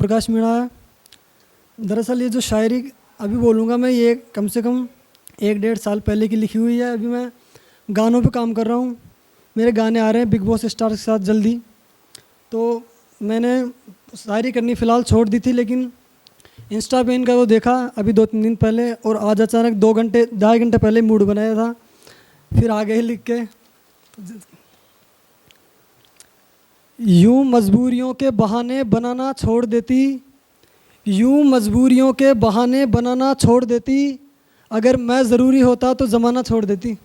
प्रकाश मीणा है। दरअसल ये जो शायरी अभी बोलूँगा मैं, ये कम से कम 1-1.5 साल पहले की लिखी हुई है। अभी मैं गानों पे काम कर रहा हूँ, मेरे गाने आ रहे हैं बिग बॉस स्टार के साथ जल्दी। तो मैंने शायरी करनी फ़िलहाल छोड़ दी थी, लेकिन इंस्टा पे इनका वो देखा अभी 2-3 दिन पहले, और आज अचानक 2-2.5 घंटे पहले मूड बनाया था, फिर आ गए लिख के। यूं मजबूरियों के बहाने बनाना छोड़ देती, यूं मजबूरियों के बहाने बनाना छोड़ देती, अगर मैं ज़रूरी होता तो ज़माना छोड़ देती।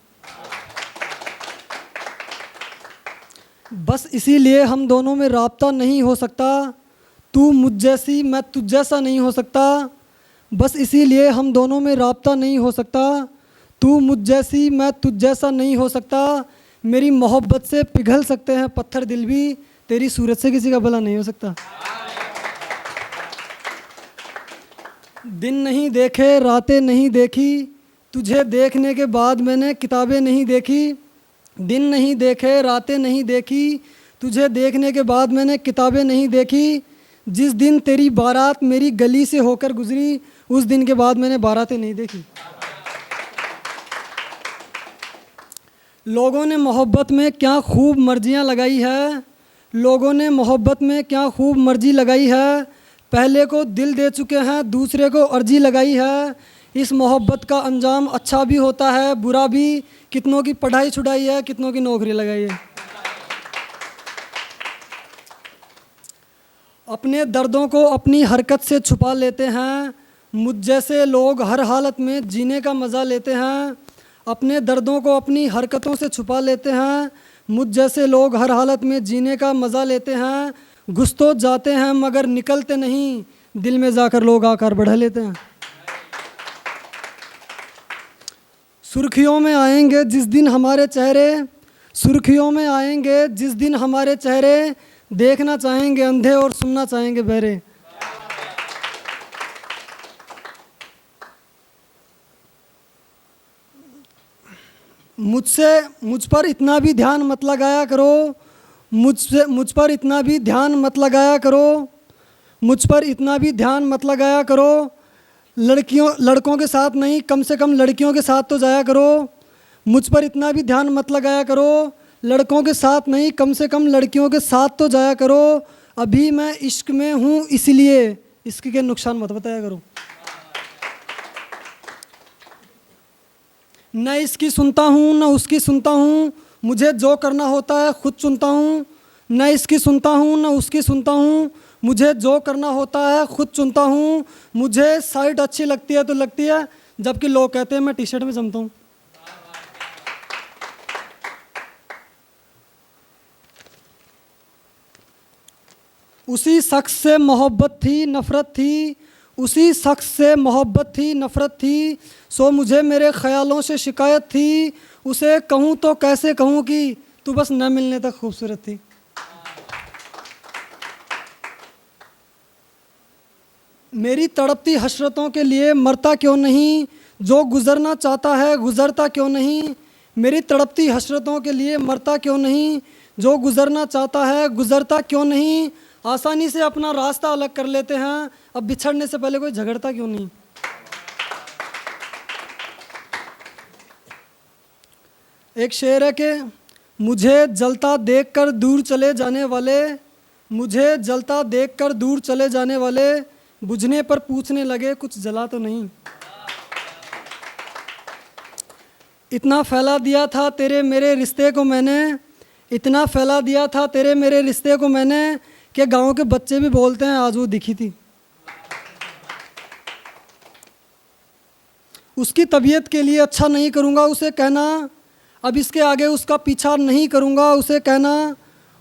बस इसीलिए हम दोनों में राब्ता नहीं हो सकता, तू मुझ जैसी मैं तुझ जैसा नहीं हो सकता। बस इसीलिए हम दोनों में राब्ता नहीं हो सकता, तू मुझ जैसी मैं तुझ जैसा नहीं हो सकता। मेरी मोहब्बत से पिघल सकते हैं पत्थर दिल भी, तेरी सूरत से किसी का भला नहीं हो सकता। दिन नहीं देखे रातें नहीं देखी, तुझे देखने के बाद मैंने किताबें नहीं देखी। दिन नहीं देखे रातें नहीं देखी, तुझे देखने के बाद मैंने किताबें नहीं देखी। जिस दिन तेरी बारात मेरी गली से होकर गुजरी, उस दिन के बाद मैंने बारातें नहीं देखी। लोगों ने मोहब्बत में क्या खूब मर्जियाँ लगाई है, लोगों ने मोहब्बत में क्या खूब मर्जी लगाई है। पहले को दिल दे चुके हैं, दूसरे को अर्जी लगाई है। इस मोहब्बत का अंजाम अच्छा भी होता है बुरा भी, कितनों की पढ़ाई छुड़ाई है, कितनों की नौकरी लगाई है। अपने दर्दों को अपनी हरकत से छुपा लेते हैं, मुझ जैसे लोग हर हालत में जीने का मज़ा लेते हैं। अपने दर्दों को अपनी हरकतों से छुपा लेते हैं, मुझ जैसे लोग हर हालत में जीने का मज़ा लेते हैं। घुस तो जाते हैं मगर निकलते नहीं, दिल में जाकर लोग आकर बढ़ा लेते हैं। सुर्खियों में आएंगे जिस दिन हमारे चेहरे, सुर्खियों में आएंगे जिस दिन हमारे चेहरे, देखना चाहेंगे अंधे और सुनना चाहेंगे बहरे। मुझ पर इतना भी ध्यान मत लगाया करो, मुझ पर इतना भी ध्यान मत लगाया करो, मुझ पर इतना भी ध्यान मत लगाया करो। लड़कों के साथ नहीं, कम से कम लड़कियों के साथ तो जाया करो। मुझ पर इतना भी ध्यान मत लगाया करो, लड़कों के साथ नहीं, कम से कम लड़कियों के साथ तो जाया करो। अभी मैं इश्क में हूँ इसलिए इश्क के नुकसान मत बताया करो। न इसकी सुनता हूँ न उसकी सुनता हूँ, मुझे जो करना होता है खुद चुनता हूँ। न इसकी सुनता हूँ न उसकी सुनता हूँ, मुझे जो करना होता है खुद चुनता हूँ। मुझे शर्ट अच्छी लगती है तो लगती है, जबकि लोग कहते हैं मैं टी शर्ट में जमता हूँ। उसी शख्स से मोहब्बत थी नफ़रत थी, उसी शख्स से मोहब्बत थी नफ़रत थी, सो मुझे मेरे ख़यालों से शिकायत थी। उसे कहूँ तो कैसे कहूँ कि तू बस न मिलने तक खूबसूरत थी। मेरी तड़पती हसरतों के लिए मरता क्यों नहीं, जो गुज़रना चाहता है गुज़रता क्यों नहीं। मेरी तड़पती हसरतों के लिए मरता क्यों नहीं, जो गुज़रना चाहता है गुज़रता क्यों नहीं। आसानी से अपना रास्ता अलग कर लेते हैं, अब बिछड़ने से पहले कोई झगड़ता क्यों नहीं। एक शेर है कि मुझे जलता देखकर दूर चले जाने वाले, मुझे जलता देखकर दूर चले जाने वाले, बुझने पर पूछने लगे कुछ जला तो नहीं। इतना फैला दिया था तेरे मेरे रिश्ते को मैंने, इतना फैला दिया था तेरे मेरे रिश्ते को मैंने, कि गांव के बच्चे भी बोलते हैं आज वो दिखी थी। उसकी तबीयत के लिए अच्छा नहीं करूँगा उसे कहना, अब इसके आगे उसका पीछा नहीं करूँगा उसे कहना।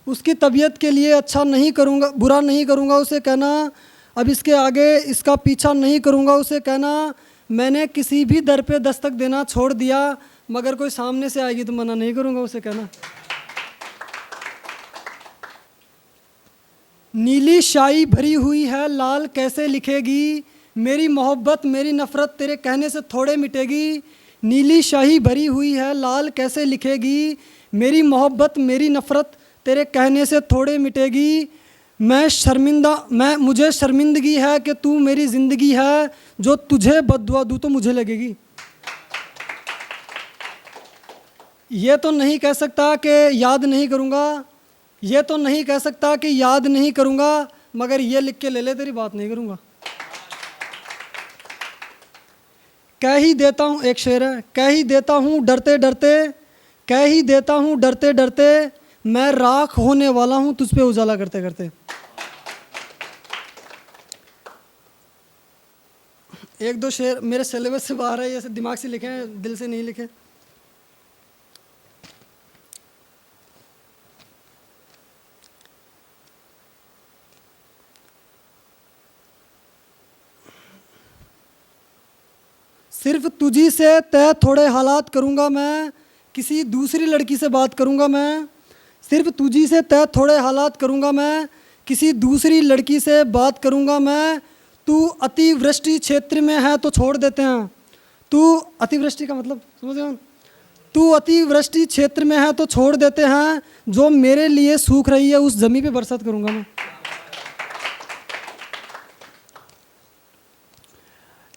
उसकी तबीयत के लिए अच्छा नहीं करूँगा, बुरा नहीं करूँगा उसे कहना, अब इसके आगे इसका पीछा नहीं करूँगा उसे कहना। मैंने किसी भी दर पे दस्तक देना छोड़ दिया, मगर कोई सामने से आएगी तो मना नहीं करूँगा उसे कहना। नीली शाही भरी हुई है लाल कैसे लिखेगी, मेरी मोहब्बत मेरी नफ़रत तेरे कहने से थोड़े मिटेगी। नीली शाही भरी हुई है लाल कैसे लिखेगी, मेरी मोहब्बत मेरी नफ़रत तेरे कहने से थोड़े मिटेगी। मुझे शर्मिंदगी है कि तू मेरी ज़िंदगी है, जो तुझे बद्दुआ दूँ तो मुझे लगेगी। ये तो नहीं कह सकता कि याद नहीं करूँगा, ये तो नहीं कह सकता कि याद नहीं करूँगा, मगर ये लिख के ले ले तेरी बात नहीं करूँगा। कह ही देता हूँ, एक शेर है, कह ही देता हूँ डरते डरते, कह ही देता हूँ डरते डरते, मैं राख होने वाला हूँ तुझ पे उजाला करते करते। एक दो शेर मेरे सिलेबस से बाहर है, ऐसे दिमाग से लिखे हैं, दिल से नहीं लिखे। सिर्फ तुझी से तय थोड़े हालात करूँगा मैं, किसी दूसरी लड़की से बात करूँगा मैं। सिर्फ तुझी से तय थोड़े हालात करूँगा मैं, किसी दूसरी लड़की से बात करूँगा मैं। तू अतिवृष्टि क्षेत्र में है तो छोड़ देते हैं, तू अतिवृष्टि का मतलब समझ गए? तू अतिवृष्टि क्षेत्र में है तो छोड़ देते हैं, जो मेरे लिए सूख रही है उस ज़मीन पे बरसात करूँगा मैं।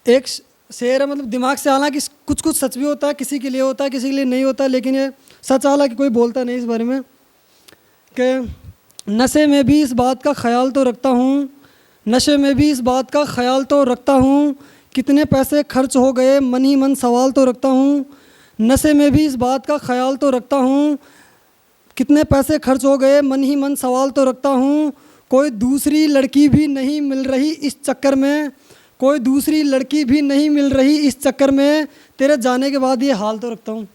एक शेर है, मतलब दिमाग से, हालांकि कुछ कुछ सच भी होता है, किसी के लिए होता है, किसी के लिए नहीं होता, लेकिन ये सच, हालांकि कोई बोलता नहीं इस बारे में, कि नशे में भी इस बात का ख्याल तो रखता हूँ, नशे में भी इस बात का ख्याल तो रखता हूँ, कितने पैसे खर्च हो गए मन ही मन सवाल तो रखता हूँ। नशे में भी इस बात का ख्याल तो रखता हूँ, कितने पैसे खर्च हो गए मन ही मन सवाल तो रखता हूँ। कोई दूसरी लड़की भी नहीं मिल रही इस चक्कर में, कोई दूसरी लड़की भी नहीं मिल रही इस चक्कर में, तेरे जाने के बाद ये हाल तो रखता हूँ।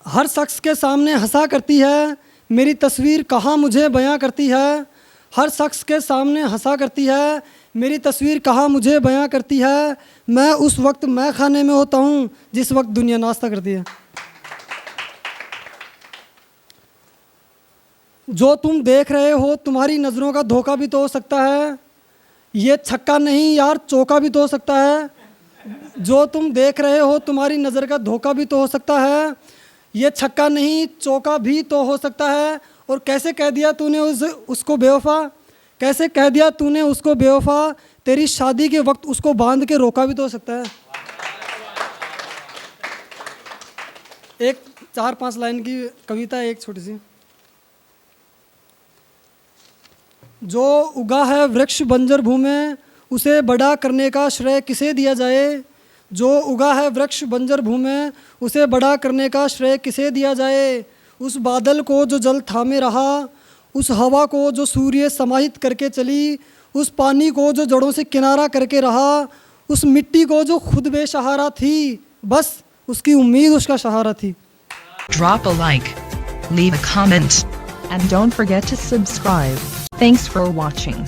हर शख्स के सामने हंसा करती है, मेरी तस्वीर कहाँ मुझे बयां करती है। हर शख्स के सामने हंसा करती है, मेरी तस्वीर कहाँ मुझे बयां करती है। मैं उस वक्त मैं खाने में होता हूँ जिस वक्त दुनिया नाश्ता करती है। जो तुम देख रहे हो तुम्हारी नज़रों का धोखा भी तो हो सकता है, ये छक्का नहीं यार चौका भी तो हो सकता है। जो तुम देख रहे हो तुम्हारी नज़र का धोखा भी तो हो सकता है, ये छक्का नहीं चौका भी तो हो सकता है। और कैसे कह दिया तूने उसको बेवफा, कैसे कह दिया तूने उसको बेवफा, तेरी शादी के वक्त उसको बांध के रोका भी तो हो सकता है। एक 4-5 लाइन की कविता है, एक छोटी सी। जो उगा है वृक्ष बंजर भूमि, उसे बड़ा करने का श्रेय किसे दिया जाए। जो उगा है वृक्ष बंजर भूमि, उसे बड़ा करने का श्रेय किसे दिया जाए। उस बादल को जो जल थामे रहा, उस हवा को जो सूर्य समाहित करके चली, उस पानी को जो जड़ों से किनारा करके रहा, उस मिट्टी को जो खुद बेसहारा थी, बस उसकी उम्मीद उसका सहारा थी। Drop a like, leave a comment, and don't forget to subscribe. Thanks for watching.